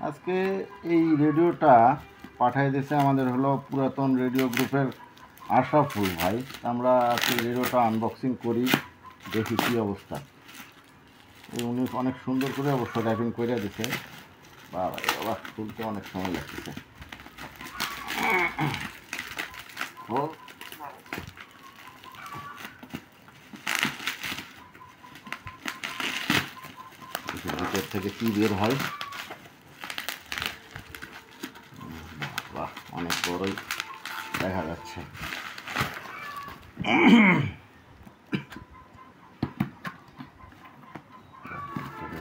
আজকে এই রেডিওটা পাঠিয়ে দিয়েছে আমাদের হলো পুরাতন রেডিও গ্রুপের আশরাফুল ভাই। আমরা আজকে রেডিওটা আনবক্সিং করি, দেখি কী অবস্থা। উনি অনেক সুন্দর করে অবশ্য র্যাপিং করে দিছে। বাবা খুলতে অনেক সময় লাগতেছে। ভিতর থেকে কি বের হয়, বাহ অনেক বড়ই দেখা যাচ্ছে।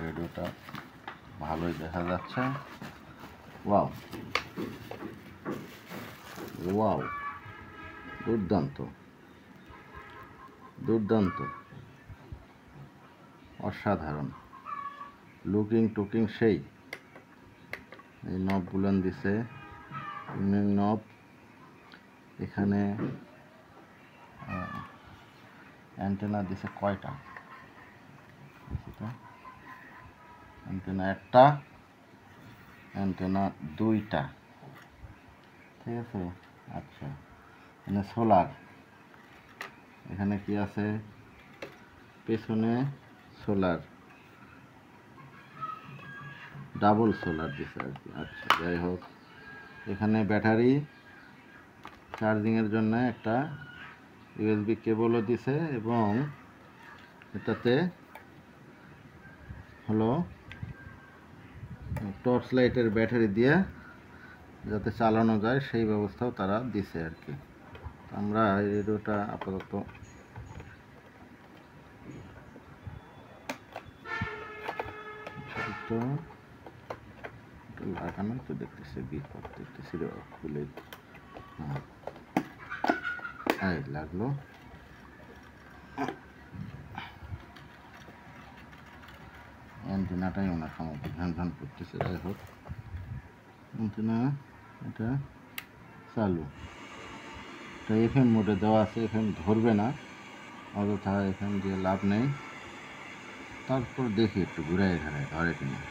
রেডিওটা ভালোই দেখা যাচ্ছে। ওয়াও ওয়াও, দুর্দান্ত দুর্দান্ত, অসাধারণ, লুকিং টুকিং সেই। এই নব বুলান দিছে, নব। এখানে অ্যান্টেনা দিছে কয়টা? অ্যান্টেনা একটা, অ্যান্টেনা দুইটা, ঠিক আছে। আচ্ছা, এখানে সোলার, এখানে কি আছে? পেছনে সোলার, ডাবল সোলার দিছে আর কি। আচ্ছা যাই হোক, এখানে ব্যাটারি চার্জিংয়ের জন্য একটা ইউএসবি কেবলও দিছে, এবং এটাতে হলো টর্চ লাইটের ব্যাটারি দিয়ে যাতে চালানো যায় সেই ব্যবস্থাও তারা দিছে আর কি। আমরা রেডিওটা আপাতত লাগানো তো দেখতেছি, বিপদ দেখতেছি, খুলে হ্যাঁ লাগলো। অ্যান্টেনাটাই ওনার সম্ভবত ভ্যান ভ্যান করতেছে। যাই হোক, অ্যান্টেনা এটা চালু, এটা এফএম মোডে দেওয়া আছে। এফএম ধরবে না, অযথা এফএম দিয়ে লাভ নেই। তারপর দেখি একটু ঘুরে ঘাড়ায় ধরে কিনা।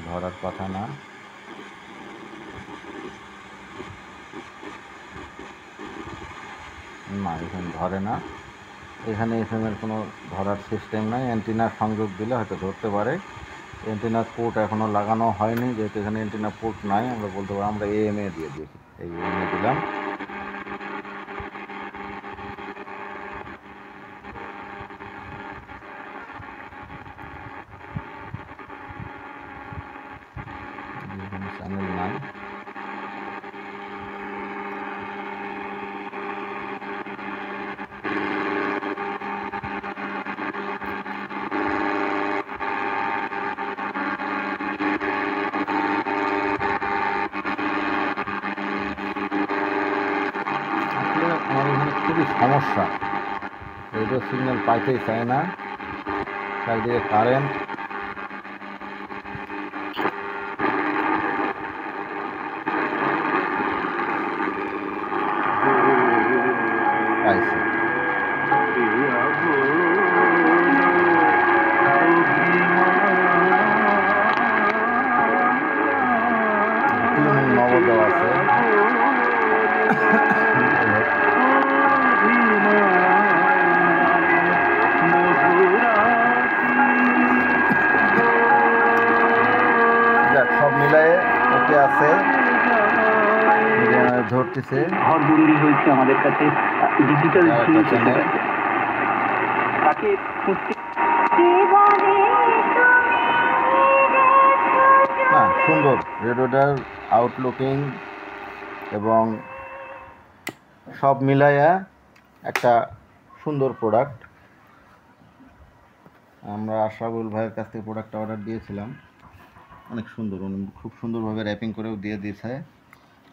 ধরার কথা না, না এফএম ধরে না। এখানে এফএমের কোনো ধরার সিস্টেম নাই। অ্যান্টেনার সংযোগ দিলে হয়তো ধরতে পারে। অ্যান্টেনার পোর্ট এখনও লাগানো হয়নি, যেহেতু এখানে অ্যান্টেনা পোর্ট নাই। আমরা বলতে পারি আমরা এএমএ দিয়ে দিই। এই এএমএ দিলাম। এখানে চ্যানেল নাই। আমার এখানে খুবই সমস্যা, রেডিও সিগন্যাল পাইতেই চায় না, চারদিকে কারেন্ট। পাইছে, নগদ দেওয়া আছে। সব মিলাই ওকে আছে, ধরতেছে। জরুরি হয়েছে আমাদের কাছে ডিজিটাল চ্যানেল। হ্যাঁ সুন্দর, রেডিওটার আউটলুকিং এবং সব মিলাইয়া একটা সুন্দর প্রোডাক্ট। আমরা আশরাফুল ভাইয়ের কাছ থেকে প্রোডাক্টটা অর্ডার দিয়েছিলাম, অনেক সুন্দর, উনি খুব সুন্দরভাবে র্যাপিং করেও দিয়ে দিয়েছে।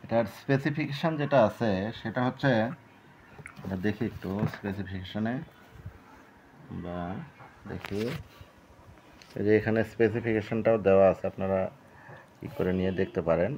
এটার স্পেসিফিকেশান যেটা আছে সেটা হচ্ছে, দেখি একটু স্পেসিফিকেশানে, বা দেখি এই যে এখানে স্পেসিফিকেশানটাও দেওয়া আছে, আপনারা কি করে নিয়ে দেখতে পারেন।